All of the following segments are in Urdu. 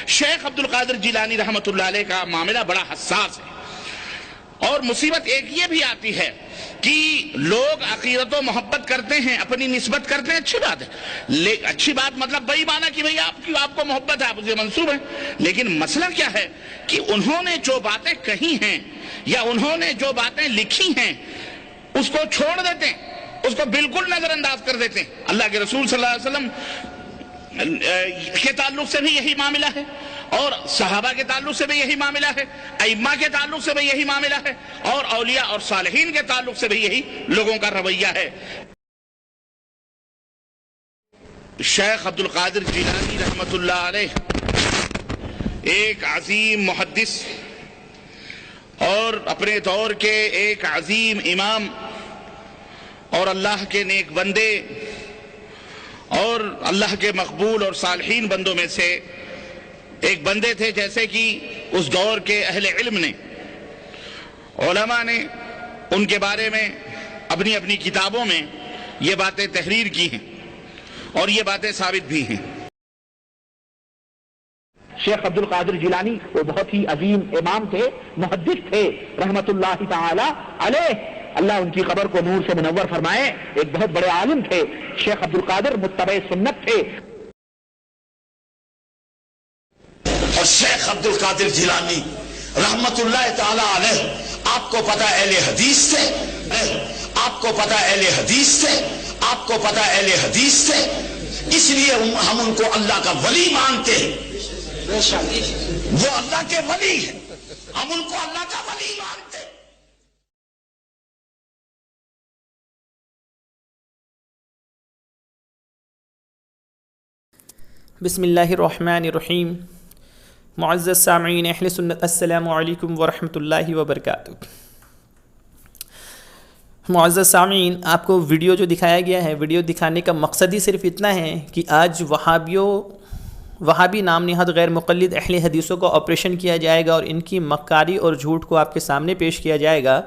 شیخ عبد القادر جیلانی رحمۃ اللہ علیہ کا معاملہ بڑا حساس ہے، اور مصیبت ایک یہ بھی آتی ہے کہ لوگ عقیدت و محبت کرتے ہیں، اپنی نسبت کرتے ہیں، اچھی بات ہے، اچھی بات مطلب بھائی مانا کہ بھئی آپ کو محبت ہے، آپ اسے منسوب ہیں، لیکن مسئلہ کیا ہے کہ انہوں نے جو باتیں کہی ہیں یا انہوں نے جو باتیں لکھی ہیں اس کو چھوڑ دیتے ہیں، اس کو بالکل نظر انداز کر دیتے ہیں۔ اللہ کے رسول صلی اللہ علیہ وسلم کے تعلق سے بھی یہی معاملہ ہے، اور صحابہ کے تعلق سے بھی یہی معاملہ ہے، ائمہ کے تعلق سے بھی یہی معاملہ ہے، اور اولیاء اور صالحین کے تعلق سے بھی یہی لوگوں کا رویہ ہے۔ شیخ عبد القادر جیلانی رحمۃ اللہ علیہ ایک عظیم محدث اور اپنے دور کے ایک عظیم امام اور اللہ کے نیک بندے اور اللہ کے مقبول اور صالحین بندوں میں سے ایک بندے تھے، جیسے کہ اس دور کے اہل علم نے، علماء نے ان کے بارے میں اپنی اپنی کتابوں میں یہ باتیں تحریر کی ہیں اور یہ باتیں ثابت بھی ہیں۔ شیخ عبد القادر جیلانی وہ بہت ہی عظیم امام تھے، محدث تھے رحمت اللہ تعالی علیہ، اللہ ان کی قبر کو نور سے منور فرمائے، ایک بہت بڑے عالم تھے شیخ عبد القادر، متبع سنت تھے۔ اور شیخ عبد القادر جیلانی رحمت اللہ تعالی علیہ، آپ کو پتہ اہل حدیث سے، آپ کو پتہ اہل حدیث سے، آپ کو پتہ اہل حدیث سے، اس لیے ہم ان کو اللہ کا ولی مانتے ہیں، وہ اللہ کے ولی ہیں، ہم ان کو اللہ کا ولی مانتے ہیں۔ بسم اللہ الرحمن الرحیم۔ معزز سامعین اہل سنت، السلام علیکم ورحمۃ اللہ وبرکاتہ۔ معزز سامعین، آپ کو ویڈیو جو دکھایا گیا ہے، ویڈیو دکھانے کا مقصد ہی صرف اتنا ہے کہ آج وہابی نام نہاد غیر مقلد اہل حدیثوں کو آپریشن کیا جائے گا اور ان کی مکاری اور جھوٹ کو آپ کے سامنے پیش کیا جائے گا،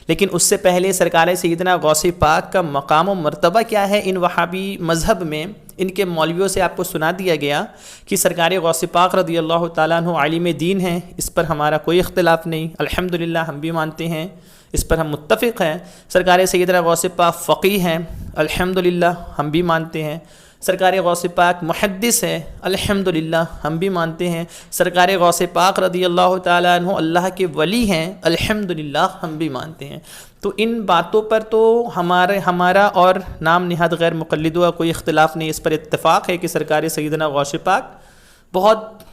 لیکن اس سے پہلے سرکار سیدنا غوث پاک کا مقام و مرتبہ کیا ہے ان وہابی مذہب میں، ان کے مولویوں سے آپ کو سنا دیا گیا کہ سرکار غوث پاک رضی اللہ تعالیٰ عنہ عالم دین ہیں، اس پر ہمارا کوئی اختلاف نہیں، الحمدللہ ہم بھی مانتے ہیں، اس پر ہم متفق ہیں۔ سرکار سیدنا غوث پاک فقیہ ہیں، الحمدللہ ہم بھی مانتے ہیں۔ سرکار غوث پاک محدث ہے، الحمدللہ ہم بھی مانتے ہیں۔ سرکار غوث پاک رضی اللہ تعالیٰ عنہ اللہ کے ولی ہیں، الحمدللہ ہم بھی مانتے ہیں۔ تو ان باتوں پر تو ہمارا اور نام نہاد غیر مقلدوں کا کوئی اختلاف نہیں، اس پر اتفاق ہے کہ سرکار سیدنا غوث پاک بہت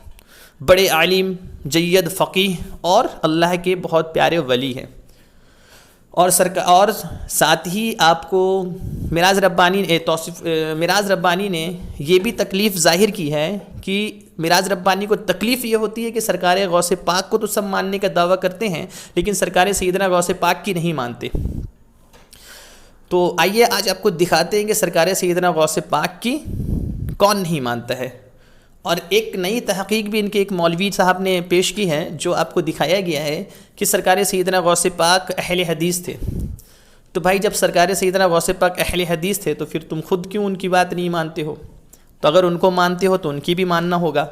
بڑے عالم، جید فقیہ اور اللہ کے بہت پیارے ولی ہیں۔ اور ساتھ ہی آپ کو میراث ربانی نے یہ بھی تکلیف ظاہر کی ہے کہ میراث ربانی کو تکلیف یہ ہوتی ہے کہ سرکار غوث پاک کو تو سب ماننے کا دعویٰ کرتے ہیں لیکن سرکار سیدنا غوث پاک کی نہیں مانتے۔ تو آئیے آج آپ کو دکھاتے ہیں کہ سرکار سیدنا غوث پاک کی کون نہیں مانتا ہے، اور ایک نئی تحقیق بھی ان کے ایک مولوی صاحب نے پیش کی ہے جو آپ کو دکھایا گیا ہے کہ سرکار سیدنا غوث پاک اہل حدیث تھے۔ تو بھائی جب سرکار سیدنا غوث پاک اہل حدیث تھے تو پھر تم خود کیوں ان کی بات نہیں مانتے ہو؟ تو اگر ان کو مانتے ہو تو ان کی بھی ماننا ہوگا،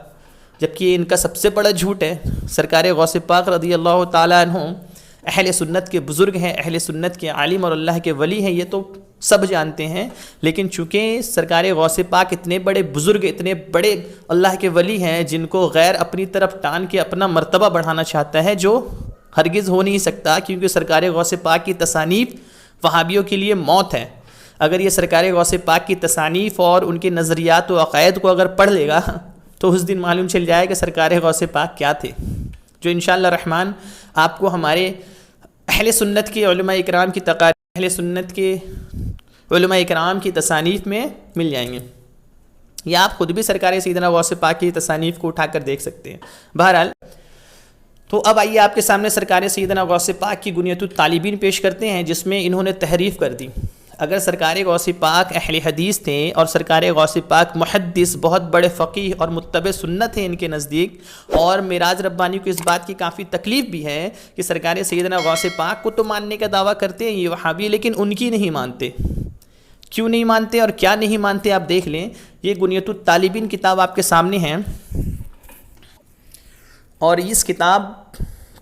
جبکہ ان کا سب سے بڑا جھوٹ ہے۔ سرکار غوث پاک رضی اللہ تعالیٰ عنہ اہل سنت کے بزرگ ہیں، اہل سنت کے عالم اور اللہ کے ولی ہیں، یہ تو سب جانتے ہیں، لیکن چونکہ سرکار غوث پاک اتنے بڑے بزرگ، اتنے بڑے اللہ کے ولی ہیں جن کو غیر اپنی طرف ٹان کے اپنا مرتبہ بڑھانا چاہتا ہے، جو ہرگز ہو نہیں سکتا، کیونکہ سرکار غوث پاک کی تصانیف وہابیوں کے لیے موت ہے۔ اگر یہ سرکار غوث پاک کی تصانیف اور ان کے نظریات و عقائد کو اگر پڑھ لے گا تو اس دن معلوم چل جائے کہ سرکار غوث پاک کیا تھے، جو انشاءاللہ الرحمن آپ کو ہمارے اہل سنت کے علماء اکرام کی تقاریر، اہل سنت کے علماء اکرام کی تصانیف میں مل جائیں گے، یا آپ خود بھی سرکار سیدنا غوث پاک کی تصانیف کو اٹھا کر دیکھ سکتے ہیں۔ بہرحال تو اب آئیے آپ کے سامنے سرکار سیدنا غوث پاک کی گنیت الطالبین پیش کرتے ہیں، جس میں انہوں نے تحریف کر دی۔ اگر سرکار غوث پاک اہل حدیث تھے اور سرکار غوث پاک محدث، بہت بڑے فقیہ اور متبع سنت ہیں ان کے نزدیک، اور میراث ربانی کو اس بات کی کافی تکلیف بھی ہے کہ سرکار سیدنا غوث پاک کو تو ماننے کا دعویٰ کرتے ہیں یہ وہابی، لیکن ان کی نہیں مانتے۔ کیوں نہیں مانتے اور کیا نہیں مانتے آپ دیکھ لیں۔ یہ گنیت الطالبین کتاب آپ کے سامنے ہے، اور اس کتاب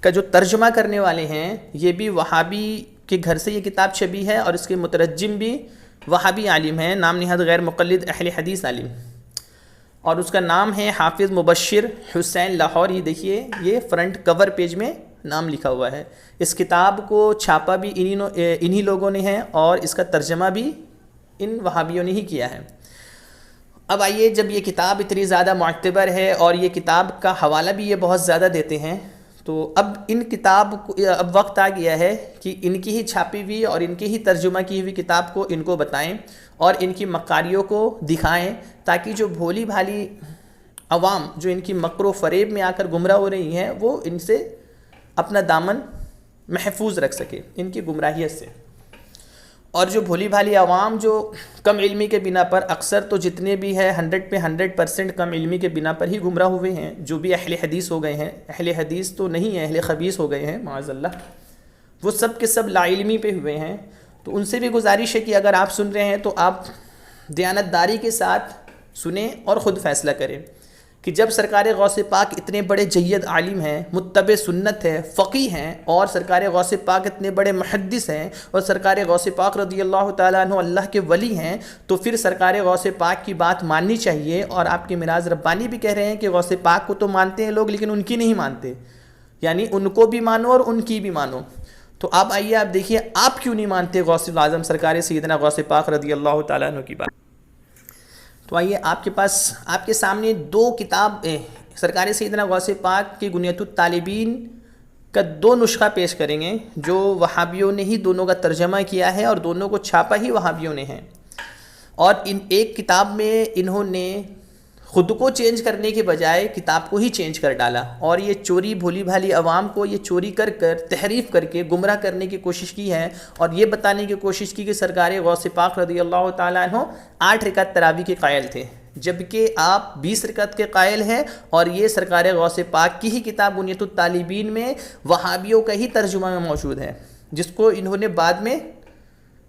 کا جو ترجمہ کرنے والے ہیں یہ بھی وہابی کے گھر سے یہ کتاب چھپی ہے، اور اس کے مترجم بھی وہابی عالم ہیں، نام نہاد غیر مقلد اہل حدیث عالم، اور اس کا نام ہے حافظ مبشر حسین لاہوری۔ دیکھیے یہ فرنٹ کور پیج میں نام لکھا ہوا ہے۔ اس کتاب کو چھاپا بھی انہی لوگوں نے ہے، اور اس کا ترجمہ بھی ان وہابیوں نے ہی کیا ہے۔ اب آئیے، جب یہ کتاب اتنی زیادہ معتبر ہے اور یہ کتاب کا حوالہ بھی یہ بہت زیادہ دیتے ہیں، تو اب ان کتاب کو اب وقت آ گیا ہے کہ ان کی ہی چھاپی ہوئی اور ان کی ہی ترجمہ کی ہوئی کتاب کو ان کو بتائیں اور ان کی مکاریوں کو دکھائیں، تاکہ جو بھولی بھالی عوام جو ان کی مکر و فریب میں آ کر گمراہ ہو رہی ہیں وہ ان سے اپنا دامن محفوظ رکھ سکے ان کی گمراہیت سے۔ اور جو بھولی بھالی عوام جو کم علمی کے بنا پر، اکثر تو جتنے بھی ہے 100% کم علمی کے بنا پر ہی گمراہ ہوئے ہیں، جو بھی اہل حدیث ہو گئے ہیں، اہل حدیث تو نہیں ہیں، اہل خبیث ہو گئے ہیں معاذ اللہ، وہ سب کے سب لا علمی پہ ہوئے ہیں۔ تو ان سے بھی گزارش ہے کہ اگر آپ سن رہے ہیں تو آپ دیانتداری کے ساتھ سنیں اور خود فیصلہ کریں کہ جب سرکار غوث پاک اتنے بڑے جید عالم ہیں، متبع سنت ہے، فقیہ ہیں، اور سرکار غوث پاک اتنے بڑے محدث ہیں، اور سرکار غوث پاک رضی اللہ تعالیٰ عنہ اللہ کے ولی ہیں، تو پھر سرکار غوث پاک کی بات ماننی چاہیے۔ اور آپ کے میراث ربانی بھی کہہ رہے ہیں کہ غوث پاک کو تو مانتے ہیں لوگ لیکن ان کی نہیں مانتے، یعنی ان کو بھی مانو اور ان کی بھی مانو۔ تو آپ آئیے، آپ دیکھیے آپ کیوں نہیں مانتے غوث اعظم سرکار سیدنا غوث پاک رضی اللہ تعالیٰ عنہ کی بات؟ تو آئیے، آپ کے پاس، آپ کے سامنے دو کتاب سرکار سیدنا غوث پاک کی گنیت الطالبین کا دو نسخہ پیش کریں گے، جو وہابیوں نے ہی دونوں کا ترجمہ کیا ہے اور دونوں کو چھاپا ہی وہابیوں نے ہے۔ اور ان ایک کتاب میں انہوں نے خود کو چینج کرنے کے بجائے کتاب کو ہی چینج کر ڈالا، اور یہ چوری بھولی بھالی عوام کو یہ چوری کر تحریف کر کے گمراہ کرنے کی کوشش کی ہے، اور یہ بتانے کی کوشش کی کہ سرکار غوث پاک رضی اللہ تعالیٰ عنہ 8 رکعت تراویح کے قائل تھے، جبکہ آپ 20 رکعت کے قائل ہیں، اور یہ سرکار غوث پاک کی ہی کتاب بنیۃ الطالبین میں وہابیوں کا ہی ترجمہ میں موجود ہے، جس کو انہوں نے بعد میں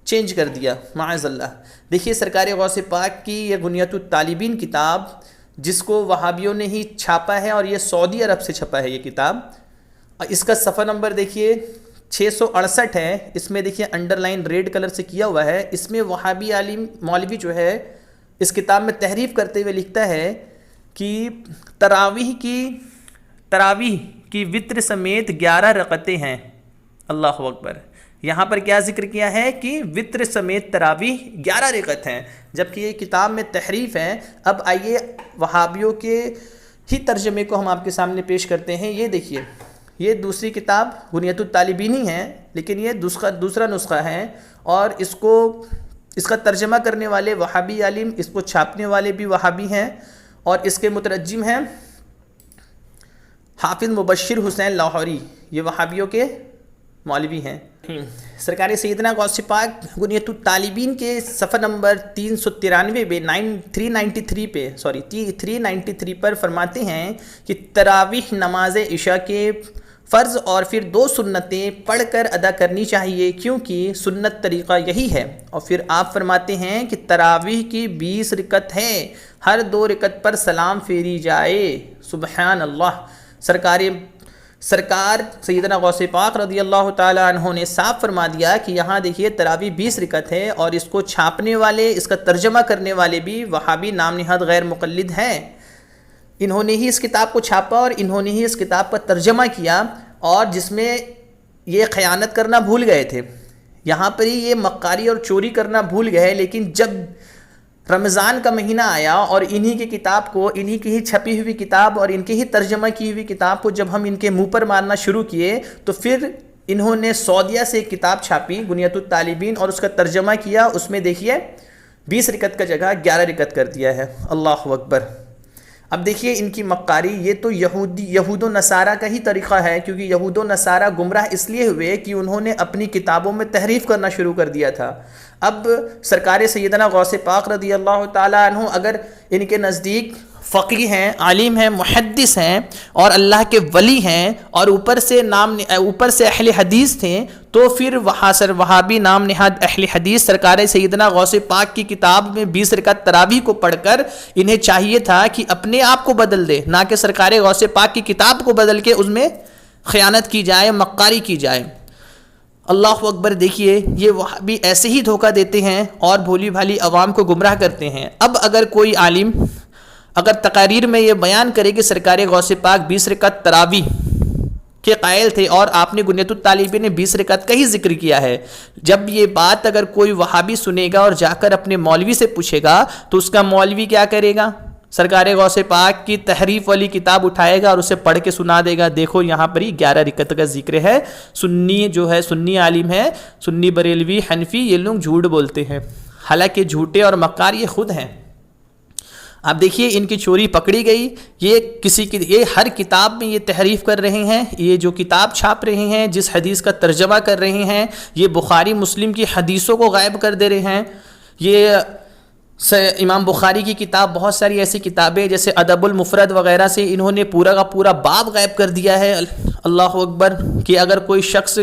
چینج کر دیا معاذ اللہ۔ دیکھیے سرکار غوث پاک کی یہ بنیۃ الطالبین کتاب، جس کو وہابیوں نے ہی چھاپا ہے، اور یہ سعودی عرب سے چھپا ہے یہ کتاب، اور اس کا صفحہ نمبر دیکھیے 668 ہے، اس میں دیکھیے انڈر لائن ریڈ کلر سے کیا ہوا ہے۔ اس میں وہابی عالم مولوی جو ہے اس کتاب میں تحریف کرتے ہوئے لکھتا ہے کہ تراویح کی وتر سمیت 11 رکعتیں ہیں۔ اللہ اکبر، یہاں پر کیا ذکر کیا ہے کہ وتر سمیت تراویح 11 رکعت ہیں، جبکہ یہ کتاب میں تحریف ہے۔ اب آئیے وہابیوں کے ہی ترجمے کو ہم آپ کے سامنے پیش کرتے ہیں۔ یہ دیکھیے، یہ دوسری کتاب بنیۃ الطالبین ہی ہے، لیکن یہ دوسرا نسخہ ہے، اور اس کا ترجمہ کرنے والے وہابی عالم، اس کو چھاپنے والے بھی وہابی ہیں، اور اس کے مترجم ہیں حافظ مبشر حسین لاہوری، یہ وہابیوں کے مولوی ہیں۔ سرکار سیدنا غوث پاک بنیۃ الطالبین کے صفحہ نمبر 393 پہ 393 پر فرماتے ہیں کہ تراویح نماز عشاء کے فرض اور پھر 2 سنتیں پڑھ کر ادا کرنی چاہیے، کیونکہ سنت طریقہ یہی ہے۔ اور پھر آپ فرماتے ہیں کہ تراویح کی 20 رکعت ہے، ہر 2 رکعت پر سلام پھیری جائے۔ سبحان اللہ، سرکار سیدنا غوث پاک رضی اللہ تعالیٰ عنہ نے صاف فرما دیا کہ یہاں دیکھیے تراویح 20 رکعت ہے، اور اس کو چھاپنے والے، اس کا ترجمہ کرنے والے بھی وہابی نام نہاد غیر مقلد ہیں۔ انہوں نے ہی اس کتاب کو چھاپا اور انہوں نے ہی اس کتاب کا ترجمہ کیا، اور جس میں یہ خیانت کرنا بھول گئے تھے، یہاں پر ہی یہ مکاری اور چوری کرنا بھول گئے۔ لیکن جب رمضان کا مہینہ آیا اور انہی کی کتاب کو، انہی کی ہی چھپی ہوئی کتاب اور ان کی ہی ترجمہ کی ہوئی کتاب کو جب ہم ان کے منہ پر مارنا شروع کیے، تو پھر انہوں نے سعودیہ سے ایک کتاب چھاپی بنیۃ الطالبین، اور اس کا ترجمہ کیا۔ اس میں دیکھیے 20 رکعت کا جگہ 11 رکعت کر دیا ہے۔ اللہ اکبر۔ اب دیکھیے ان کی مکاری، یہ تو یہود و نصارہ کا ہی طریقہ ہے، کیونکہ یہود و نصارہ گمراہ اس لیے ہوئے کہ انہوں نے اپنی کتابوں میں تحریف کرنا شروع کر دیا تھا۔ اب سرکار سیدنا غوث پاک رضی اللہ تعالیٰ عنہ اگر ان کے نزدیک فقیہ ہیں، عالم ہیں، محدث ہیں اور اللہ کے ولی ہیں اور اوپر سے اہل حدیث تھے، تو پھر وہابی نام نہاد اہل حدیث سرکار سیدنا غوث پاک کی کتاب میں 20 رکعت تراویح کو پڑھ کر انہیں چاہیے تھا کہ اپنے آپ کو بدل دے، نہ کہ سرکار غوث پاک کی کتاب کو بدل کے اس میں خیانت کی جائے، مکاری کی جائے۔ اللہ اکبر! دیکھیے یہ وہابی ایسے ہی دھوکہ دیتے ہیں اور بھولی بھالی عوام کو گمراہ کرتے ہیں۔ اب اگر کوئی عالم اگر تقاریر میں یہ بیان کرے کہ سرکار غوث پاک 20 رکعت تراویح کے قائل تھے اور آپ نے گنیت الطالبین نے 20 رکعت کا ہی ذکر کیا ہے، جب یہ بات اگر کوئی وہابی سنے گا اور جا کر اپنے مولوی سے پوچھے گا تو اس کا مولوی کیا کرے گا؟ سرکار غوث پاک کی تحریف والی کتاب اٹھائے گا اور اسے پڑھ کے سنا دے گا، دیکھو یہاں پر ہی 11 رکعت کا ذکر ہے، سنی عالم ہے، سنی بریلوی حنفی یہ لوگ جھوٹ بولتے ہیں، حالانکہ جھوٹے اور مکار یہ خود ہیں۔ آپ دیکھیے ان کی چوری پکڑی گئی، یہ ہر کتاب میں یہ تحریف کر رہے ہیں، یہ جو کتاب چھاپ رہے ہیں، جس حدیث کا ترجمہ کر رہے ہیں، یہ بخاری مسلم کی حدیثوں کو غائب کر دے رہے ہیں۔ یہ امام بخاری کی کتاب، بہت ساری ایسی کتابیں جیسے ادب المفرد وغیرہ سے انہوں نے پورا کا پورا باب غائب کر دیا ہے۔ اللہ اکبر! کہ اگر کوئی شخص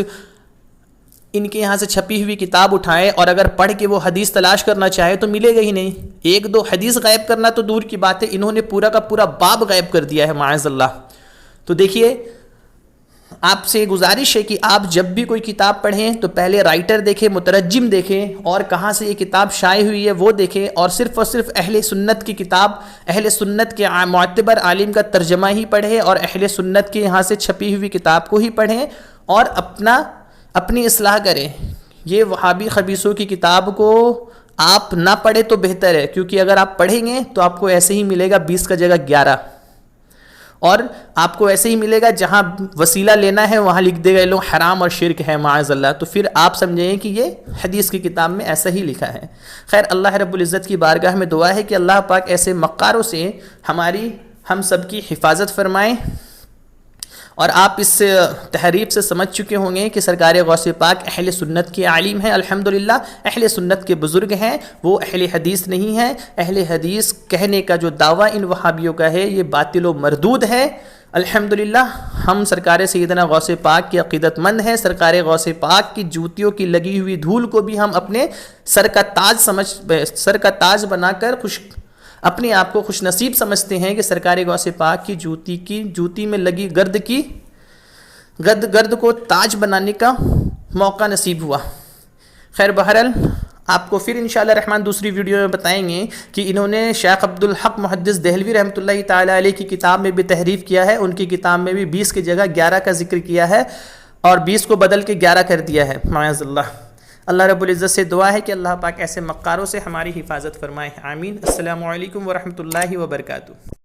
ان کے یہاں سے چھپی ہوئی کتاب اٹھائے اور اگر پڑھ کے وہ حدیث تلاش کرنا چاہے تو ملے گا ہی نہیں، 1-2 حدیث غائب کرنا تو دور کی بات ہے، انہوں نے پورا کا پورا باب غائب کر دیا ہے معاذ اللہ۔ تو دیکھیے آپ سے گزارش ہے کہ آپ جب بھی کوئی کتاب پڑھیں تو پہلے رائٹر دیکھیں، مترجم دیکھیں اور کہاں سے یہ کتاب شائع ہوئی ہے وہ دیکھیں، اور صرف اہل سنت کی کتاب، اہل سنت کے معتبر عالم کا ترجمہ ہی پڑھیں اور اہل سنت کے یہاں سے چھپی ہوئی کتاب کو ہی پڑھیں اور اپنی اصلاح کریں۔ یہ وہابی خبیثوں کی کتاب کو آپ نہ پڑھیں تو بہتر ہے، کیونکہ اگر آپ پڑھیں گے تو آپ کو ایسے ہی ملے گا 20 کا جگہ 11، اور آپ کو ایسے ہی ملے گا جہاں وسیلہ لینا ہے وہاں لکھ دے گا لوگ حرام اور شرک ہے معاذ اللہ، تو پھر آپ سمجھیں کہ یہ حدیث کی کتاب میں ایسا ہی لکھا ہے۔ خیر، اللہ رب العزت کی بارگاہ میں دعا ہے کہ اللہ پاک ایسے مکاروں سے ہم سب کی حفاظت فرمائیں۔ اور آپ اس تحریف سے سمجھ چکے ہوں گے کہ سرکار غوث پاک اہل سنت کے عالم ہیں، الحمدللہ اہل سنت کے بزرگ ہیں، وہ اہل حدیث نہیں ہیں۔ اہل حدیث کہنے کا جو دعویٰ ان وہابیوں کا ہے یہ باطل و مردود ہے۔ الحمدللہ ہم سرکار سیدنا غوث پاک کے عقیدت مند ہیں، سرکار غوث پاک کی جوتیوں کی لگی ہوئی دھول کو بھی ہم اپنے سر کا تاج بنا کر اپنے آپ کو خوش نصیب سمجھتے ہیں کہ سرکار غوث پاک کی جوتی میں لگی گرد کو تاج بنانے کا موقع نصیب ہوا۔ خیر، بہرحال آپ کو پھر انشاءاللہ الرحمن دوسری ویڈیو میں بتائیں گے کہ انہوں نے شیخ عبدالحق محدث دہلوی رحمۃ اللہ تعالیٰ علیہ کی کتاب میں بھی تحریف کیا ہے، ان کی کتاب میں بھی 20 کی جگہ 11 کا ذکر کیا ہے اور 20 کو بدل کے 11 کر دیا ہے معاذ اللہ۔ اللہ رب العزت سے دعا ہے کہ اللہ پاک ایسے مکاروں سے ہماری حفاظت فرمائے، آمین۔ السلام علیکم ورحمۃ اللہ وبرکاتہ۔